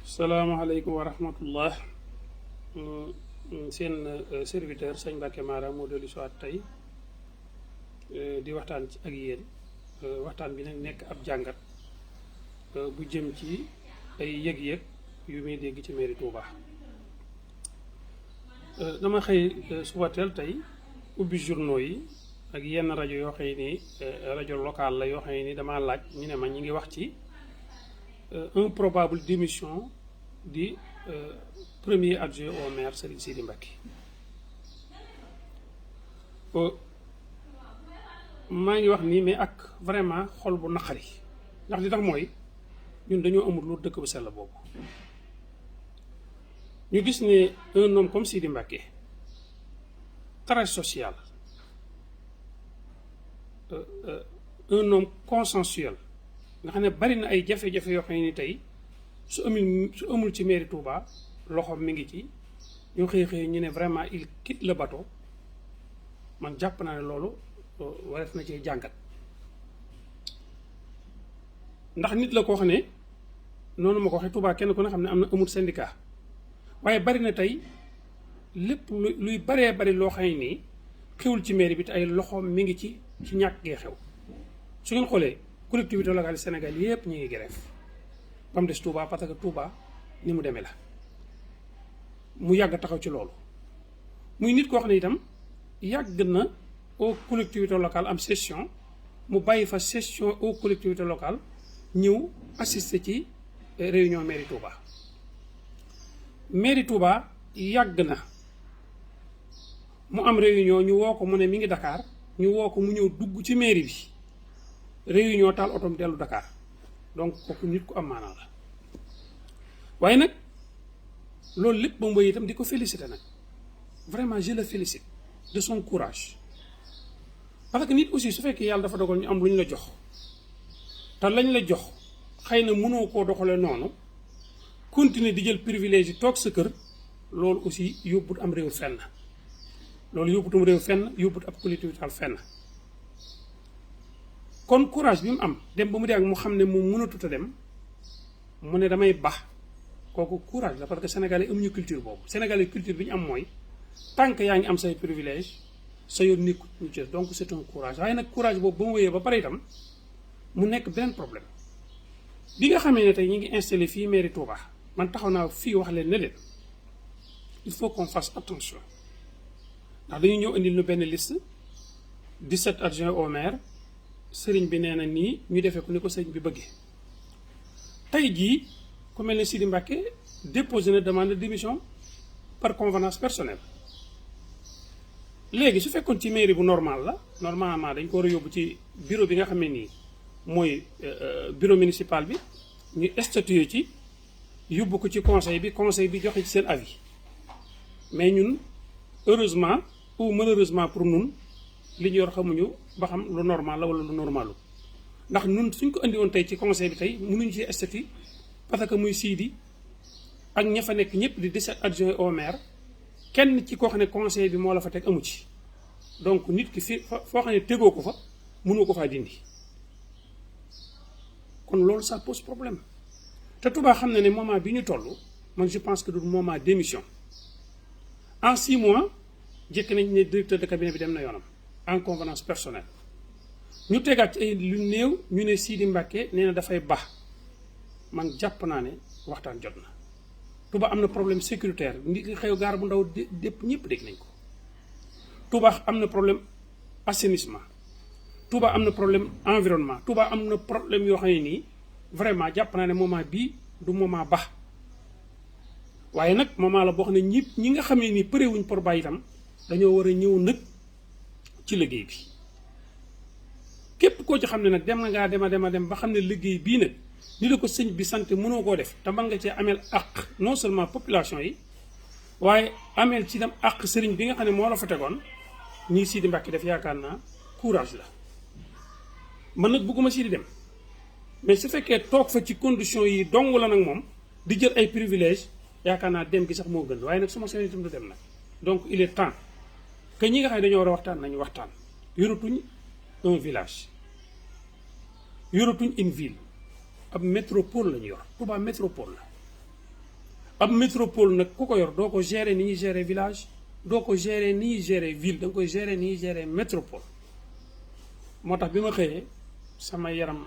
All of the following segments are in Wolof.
salaamaaleykum wa rahmatullah. Seen serviteur sëñ Mbacke Mara moo dellu si waat tey di waxtaan ci ak yéen waxtaan bi nag nekk ab jàngat bu jëm ci ay yëg-yëg yu muy dégg ci mairie Touba. dama xëy suba teel tey ubbi journaux yi ak yenn rajo yoo xëy ni rajo local la yoo xëy ni dama laaj ñu ne ma ñu ngi wax ci un probable démission du premier adjoint au maire Serigne Sidi Mbacké. maa ngi wax nii mais ak vraiment xol bu naqari ndax li tax mooy ñun dañoo amul lu dëkk bu sell boobu. ñu gis ne un homme comme Sidi Mbacké très social, un homme consensuel nga xam ne bari na ay jafe-jafe yoo xam ne ni tey su amul ci mairie Touba loxoom mi ngi ci ñu xëy ñu ne vraiment il quitte le bateau. Man jàpp naa ne loolu wareef na cee jàngat ndax nit la koo xam ne noonu ma ko waxee Touba kenn ku ne xam ne am na amul syndicat waaye bari na tey lépp luy baree bari loo xam ne nii xewul ci mairie bi te ay loxoom mi ngi ci ñàkk gee xew. su ngeen xoolee collectivité locale Sénégal yépp ñu ngi grève ba mu des Touba parce que Touba ni mu demee la mu yàgg taxaw ci loolu muy nit koo xam ne itam yàgg na aux collectivités locales am session mu bàyyi fa session aux collectivités locales ñëw assister ci réunion mairie Touba. mairie Touba yàgg na mu am réunion ñu woo ko mu ne mi ngi Dakar ñu woo ko mu ñëw dugg ci mairie bi réunion taal otom dellu Dakar donc kooku nit ku am maanaa la waaye nag loolu lépp ba mboy itam di ko féliciter nag vraiment je le félicite de son courage parce que nit aussi su fekkee yàlla dafa dogal ñu am lu ñu la jox te lañ la jox xëy na mënoo koo doxale noonu continuer di jël privilège yi toog sa kër loolu aussi yóbbut am réew fenn loolu yóbbutum réew fenn yóbbut ab collectivité fenn kon courage bi mu am dem ba mu dee ak mu xam ne moom mënatut a dem mu ne damay baax kooku courage la parce que sénégalais amuñu culture boobu sénégalais culture bi ñu am mooy tant que yaa ngi am say privilège sa yoon nekkut ñu ci donc c'est un courage waaye nag courage boobu ba mu wéyee ba pare itam mu nekk benn problème bi nga xamee ne tey ñu ngi installé fii mairie Touba man taxaw naa fii wax leen ne leen il faut qu'on fasse attention ndax dañu ñëw indil ñu benn liste 17 adjoints au maire sëriñ bi nee na nii ñu defee ko ni ko sëriñ bi bëggee tey jii ku mel ne Sidi Mbacké déposé na demande de démission par convenance personnelle. léegi su fekkoon ci mairie bu normal la normalement dañ ko war a yóbbu ci bureau bi nga xam ne nii mooy bureau municipal bi ñu statuer ci yóbbu ko ci conseil bi joxe ci seen avis mais ñun heureusement ou malheureusement pour ñun li ñu yor xamuñu ba xam lu normal la wala lu normalu ndax ñun suñ ko indi woon tey ci conseil bi tey mënuñu ci statut parce que muy Sidi ak ña fa nekk ñëpp di 17 adjoints au maire kenn ci koo xam ne conseil bi moo la fa teg amu ci donc nit ki foo xam ne tegoo ko fa mënoo ko faa dindi kon loolu ça pose problème te Touba xam na ne moment bi ñu toll man je pense que du moment démission en 6 mois jëkk nañ ne directeur de cabinet bi dem na yoonam en convenance personnelle ñu tegaat ci ay lu néew ñu ne Sidi Mbacké nee na dafay baax man jàpp naa ne waxtaan jot na Touba am na problème sécuritaire ndi xew gaar bu ndaw dépp ñëpp dégg nañ ko Touba am na problème assainissement Touba am na problème environnement Touba am na problème yoo xam ne nii vraiment jàpp naa ne moment bii du moment baax waaye nag moment la boo xam ne ñi nga xam ne nii përéwuñ pour bàyyi itam dañoo war a ñëw nag ci liggéey bi képp koo ci xam ne nag dem na ngaa dem ba xam ne liggéey bii nag ni la ko sëñ bi sant mënoo koo def te mën nga cee ameel àq non seulement population yi waaye ameel ci dem àq sëriñ bi nga xam ne moo la fa tegoon ñii Sidi Mbacké def yaakaar naa courage la man nag bëgguma Sidi dem mais su fekkee toog fa ci condition yi dong la nag moom di jël ay privilèges yaakaar naa dem gi sax moo gën waaye nag su ma seen itam du dem nag donc il est temps que ñi nga xam ne dañoo war a waxtaan nañu waxtaan yoratuñ un village yoratuñ une ville ab métropole la ñu yor Touba métropole la ab métropole nag ku ko yor doo ko gérer ni ñuy gérer village doo ko gérer ni ñuy gérer ville da nga koy gérer ni ñuy gérer métropole. moo tax bi ma xëyee sama yaram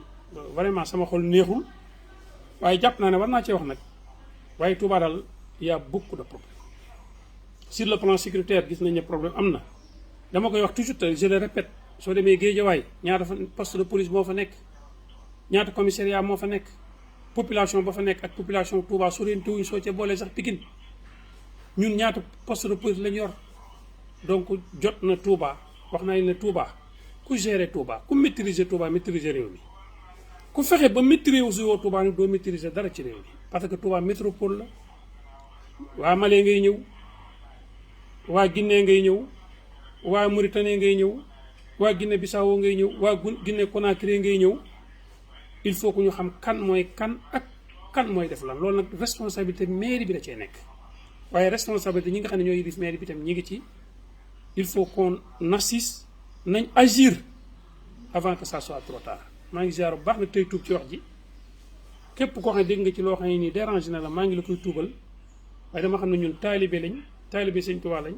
vraiment sama xol neexul waaye jàpp naa ne war naa cee wax nag waaye Touba daal y a beaucoup de problèmes sur le plan sécuritaire gis nañ ne problème am na. dama koy wax toujours te je le répète soo demee Guédiawaye ñaata fa poste de police moo fa nekk ñaata commissariat moo fa nekk population ba fa nekk ak population Touba soriante wuñ soo ca boolee sax Pikine ñun ñaata poste de police lañ yor. donc jot na Touba wax naa ne Touba ku gérer Touba ku maîtriser Touba maîtriser réew mi ku fexe ba maîtriser aussi woo Touba nag doo maîtriser dara ci réew mi parce que Touba métropole la waa Mali ngay ñëw waa Guinée ngay ñëw waa Mauritanie ngay ñëw waa Guinée Bissau ngay ñëw waa Guinée Conakry ngay ñëw il faut que ñu xam kan mooy kan ak kan mooy def lan loolu nag responsabilité mairie bi da cee nekk waaye responsabilité ñi nga xam ne ñooy yilif mairie bi tam ñi ngi ci. il faut qu'on assiste nañ agir avant que ça soit trop tard maa ngi ziar bu baax nag tey tuub ci wax ji képp koo xam ne dégg nga ci loo xam ne nii dérange na la maa ngi la koy tuubal waaye dama xam ne ñun taalibe lañ taalibe sëñ Touba lañ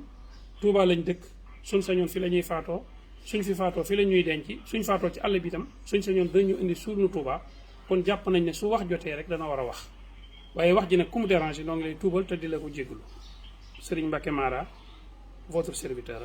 Touba lañ dëkk suñ sañoon fi la ñuy faatoo suñ fi faatoo fi la ñuy denc suñ faatoo ci àll bi itam suñ sañoon dañu indi suñu Touba kon jàpp nañ ne su wax jotee rek dana war a wax waaye wax ji nag ku mu déranger noo ngi lay tuubal te di la ko jégalu Serigne Mbacké Mara votre serviteur